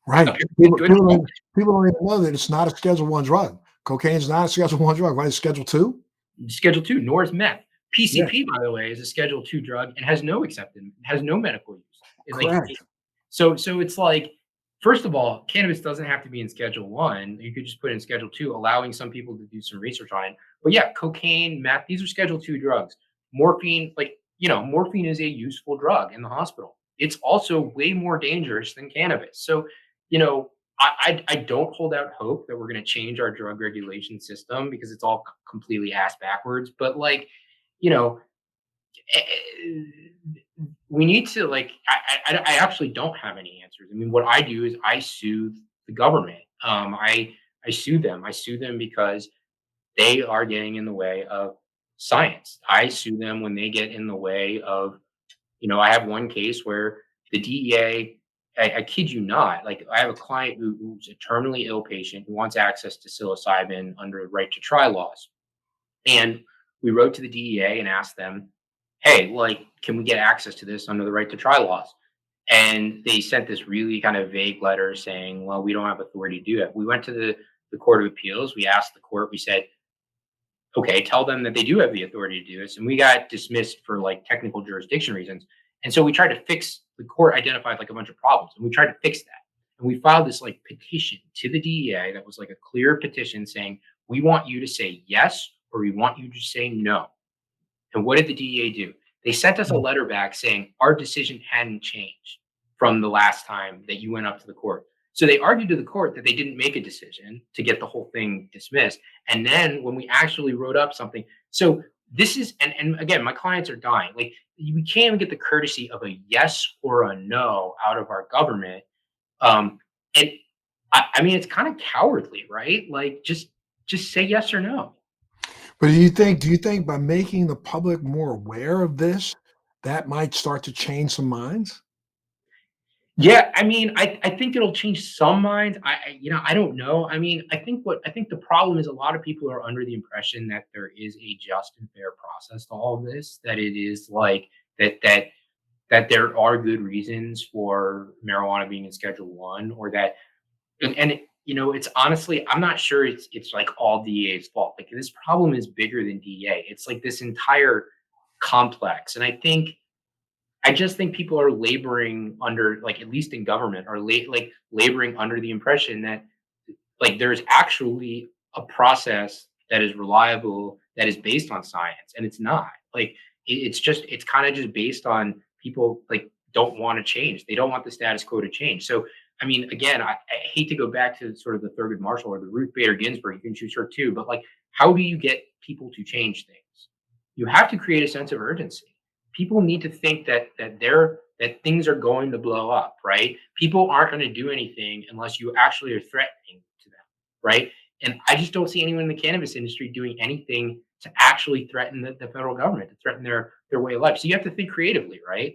Right. Appears to be People, good. people, don't, people don't even know that it's not a Schedule One drug. Cocaine is not a Schedule One drug, right? It's Schedule Two. Schedule two, nor is meth. Yeah, PCP, by the way, is a Schedule two drug and has no acceptance, has no medical use. It's like correct. so it's like first of all, cannabis doesn't have to be in Schedule 1. You could just put it in Schedule 2, allowing some people to do some research on it. But yeah, cocaine, meth, these are Schedule 2 drugs. Morphine, morphine is a useful drug in the hospital. It's also way more dangerous than cannabis. So, you know, I don't hold out hope that we're going to change our drug regulation system because it's all completely ass backwards. But you know, we need to I actually don't have any answers. I mean, what I do is I sue the government. I sue them. I sue them because they are getting in the way of science. I sue them when they get in the way of, I have one case where the DEA, I kid you not, like I have a client who's a terminally ill patient who wants access to psilocybin under right to try laws. And we wrote to the DEA and asked them, hey, can we get access to this under the right to try laws? And they sent this really kind of vague letter saying, well, we don't have authority to do it. We went to the Court of Appeals. We asked the court, we said, okay, tell them that they do have the authority to do this. And we got dismissed for technical jurisdiction reasons. And so we tried to fix, the court identified a bunch of problems and we tried to fix that. And we filed this petition to the DEA that was a clear petition saying, we want you to say yes, or we want you to say no. And what did the DEA do? They sent us a letter back saying our decision hadn't changed from the last time that you went up to the court. So they argued to the court that they didn't make a decision to get the whole thing dismissed. And then when we actually wrote up something, so this is, and again, my clients are dying. We can't even get the courtesy of a yes or a no out of our government. And I mean, it's kind of cowardly, right? Just say yes or no. But do you think by making the public more aware of this, that might start to change some minds? Yeah, I mean, I think it'll change some minds. I don't know. I mean, I think the problem is a lot of people are under the impression that there is a just and fair process to all of this, that it is that there are good reasons for marijuana being in Schedule 1, or that it's honestly, I'm not sure it's all DEA's fault. This problem is bigger than DEA. It's this entire complex. And I just think people are laboring under, at least in government, are laboring under the impression that there's actually a process that is reliable, that is based on science, and it's not. It's kind of just based on people don't want to change. They don't want the status quo to change. So I mean, again, I hate to go back to sort of the Thurgood Marshall or the Ruth Bader Ginsburg. You can choose her too, but how do you get people to change things? You have to create a sense of urgency. People need to think that things are going to blow up, right? People aren't going to do anything unless you actually are threatening to them, right? And I just don't see anyone in the cannabis industry doing anything to actually threaten the federal government, to threaten their way of life. So you have to think creatively, right?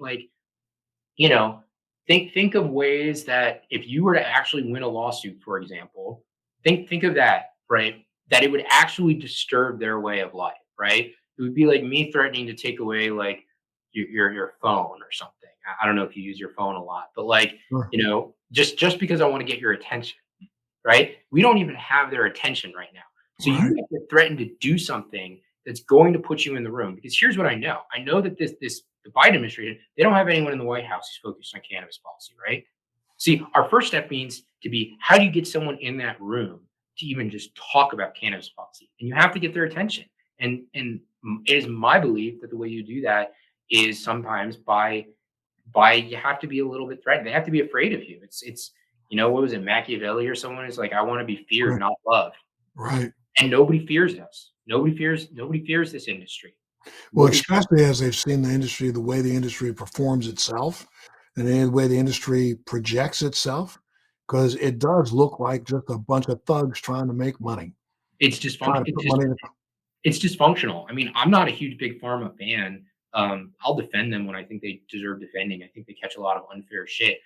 You know, think of ways that if you were to actually win a lawsuit, for example, think of that, right? That it would actually disturb their way of life, right? It would be like me threatening to take away your phone or something. I don't know if you use your phone a lot, but Sure. just because I want to get your attention, right? We don't even have their attention right now. So you Right. have to threaten to do something that's going to put you in the room. Because here's what I know. I know that the Biden administration, they don't have anyone in the White House who's focused on cannabis policy, right? See, our first step means to be, how do you get someone in that room to even just talk about cannabis policy? And you have to get their attention. And it is my belief that the way you do that is sometimes by you have to be a little bit threatened. They have to be afraid of you. It's what was it, Machiavelli or someone is like, I want to be feared, Right. not loved. Right. And nobody fears us. Nobody fears this industry. Well, Nobody. especially as they've seen the way the industry performs itself, and the way the industry projects itself, because it does look like just a bunch of thugs trying to make money, It's trying dysfunction. to put money in. It's dysfunctional. I mean, I'm not a huge big pharma fan. I'll defend them when I think they deserve defending. I think they catch a lot of unfair shit.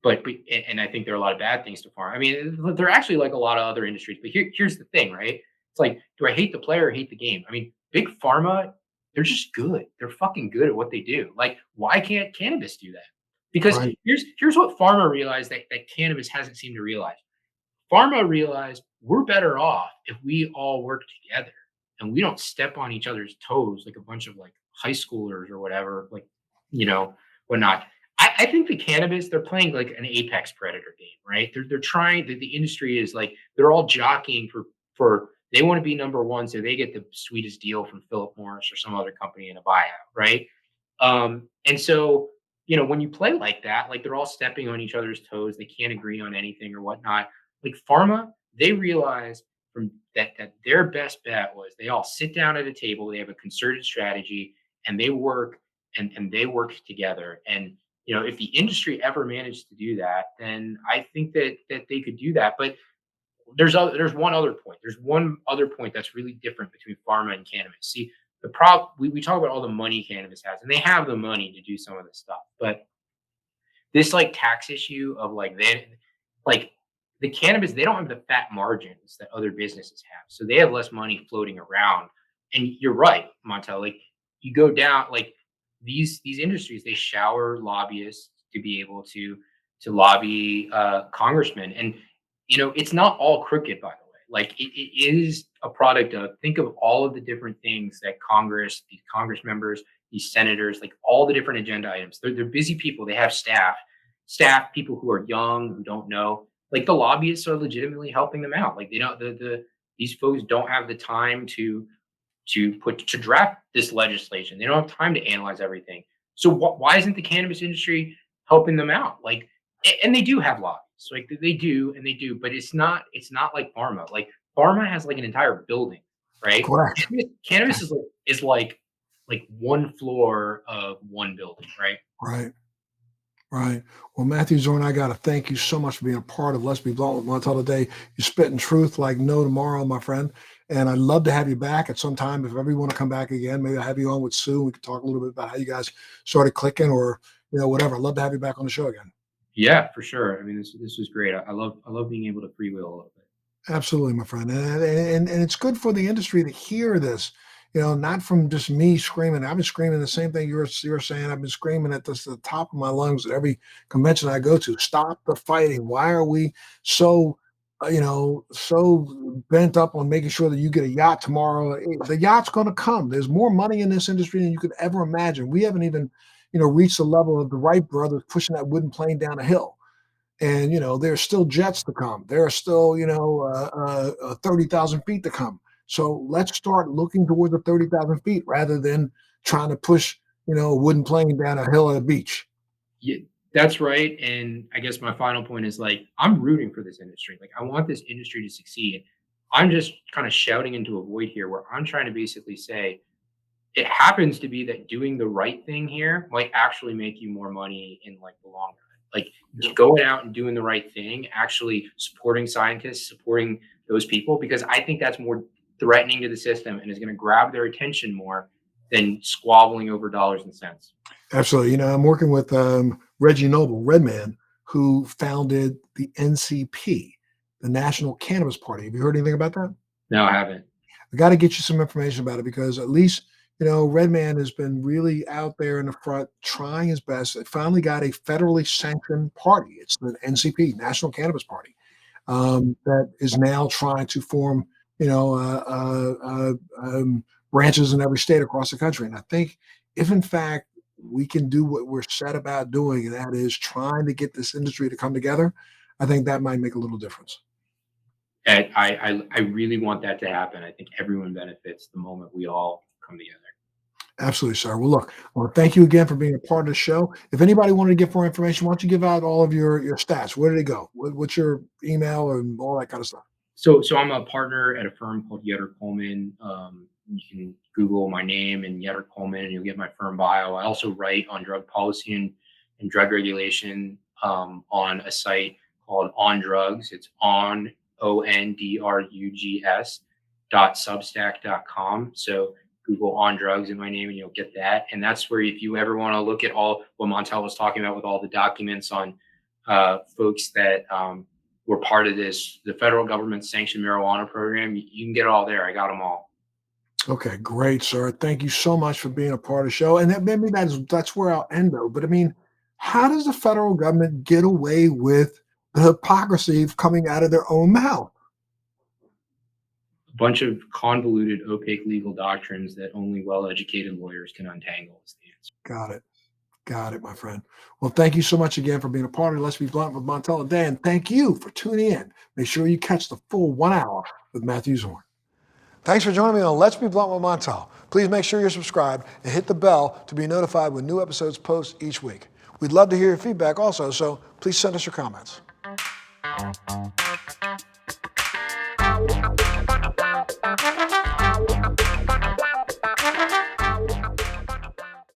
And I think there are a lot of bad things to farm. I mean, they're actually like a lot of other industries. But here's the thing, right? It's do I hate the player or hate the game? I mean, big pharma, they're just good. They're fucking good at what they do. Why can't cannabis do that? Because Right. here's what pharma realized that cannabis hasn't seemed to realize. Pharma realized we're better off if we all work together and we don't step on each other's toes like a bunch of high schoolers or whatever, whatnot. I think the cannabis, they're playing like an apex predator game, right? They're trying, the industry is like, they're all jockeying for they want to be number one, so they get the sweetest deal from Philip Morris or some other company in a buyout, right? And so, when you play like that, like they're all stepping on each other's toes, they can't agree on anything or whatnot. Like pharma, they realize from that their best bet was they all sit down at a table, they have a concerted strategy, and they work and they work together. And if the industry ever managed to do that, then I think that they could do that. But there's one other point. There's one other point that's really different between pharma and cannabis. See, the problem we talk about all the money cannabis has, and they have the money to do some of this stuff, but this like tax issue of like the cannabis, they don't have the fat margins that other businesses have. So they have less money floating around. And you're right, Montel. Like you go down like these industries, they shower lobbyists to be able to lobby congressmen. And it's not all crooked, by the way. Like it is a product of, think of all of the different things that Congress, these Congress members, these senators, like all the different agenda items. They're busy people. They have staff, people who are young, who don't know. Like the lobbyists are legitimately helping them out. Like they don't these folks don't have the time to draft this legislation. They don't have time to analyze everything. So why isn't the cannabis industry helping them out? Like, and they do have lobbies. Like they do, and they do, but it's not like pharma. Like pharma has like an entire building, right? Correct. Cannabis is like one floor of one building, right? Right. Right. Well, Matthew Zorn, I got to thank you so much for being a part of Let's Be Blunt with Montel today. You're spitting truth like no tomorrow, my friend. And I'd love to have you back at some time. If ever you want to come back again, maybe I'll have you on with Sue. We could talk a little bit about how you guys started clicking or, whatever. I'd love to have you back on the show again. Yeah, for sure. I mean, this was great. I love being able to freewheel a little bit. Absolutely, my friend. And it's good for the industry to hear this, not from just me screaming. I've been screaming the same thing you're saying. I've been screaming at this at the top of my lungs at every convention I go to. Stop the fighting. Why are we so so bent up on making sure that you get a yacht tomorrow? The yacht's going to come. There's more money in this industry than you could ever imagine. We haven't even, reached the level of the Wright brothers pushing that wooden plane down a hill. And there's still jets to come. There are still 30,000 feet to come. So let's start looking toward the 30,000 feet rather than trying to push a wooden plane down a hill at a beach. Yeah, that's right. And I guess my final point is like I'm rooting for this industry. Like I want this industry to succeed. I'm just kind of shouting into a void here where I'm trying to basically say it happens to be that doing the right thing here might actually make you more money in like the long run. Like just going out and doing the right thing, actually supporting scientists, supporting those people, because I think that's more threatening to the system and is going to grab their attention more than squabbling over dollars and cents. Absolutely. I'm working with Reggie Noble, Redman, who founded the NCP, the National Cannabis Party. Have you heard anything about that? No, I haven't. I got to get you some information about it because at least, Redman has been really out there in the front trying his best. It finally got a federally sanctioned party. It's the NCP, National Cannabis Party, that is now trying to form, branches in every state across the country. And I think if in fact we can do what we're set about doing, and that is trying to get this industry to come together, I think that might make a little difference. And I really want that to happen. I think everyone benefits the moment we all come together. Absolutely, sir. Well, look, I want to thank you again for being a part of the show. If anybody wanted to get more information, why don't you give out all of your stats? Where did they go? What's your email and all that kind of stuff? So I'm a partner at a firm called Yetter Coleman. You can Google my name and Yetter Coleman, and you'll get my firm bio. I also write on drug policy and drug regulation on a site called On Drugs. It's ondrugs.substack.com. So Google On Drugs in my name, and you'll get that. And that's where, if you ever want to look at all what Montel was talking about with all the documents on folks that were part of the federal government sanctioned marijuana program, you can get it all there. I got them all. Okay, great, sir. Thank you so much for being a part of the show. And maybe that's where I'll end though. But I mean, how does the federal government get away with the hypocrisy of coming out of their own mouth? A bunch of convoluted, opaque legal doctrines that only well educated lawyers can untangle is the answer. Got it. Got it, my friend. Well, thank you so much again for being a part of Let's Be Blunt with Montel today, and thank you for tuning in. Make sure you catch the full 1 hour with Matthew Zorn. Thanks for joining me on Let's Be Blunt with Montel. Please make sure you're subscribed and hit the bell to be notified when new episodes post each week. We'd love to hear your feedback also, so please send us your comments.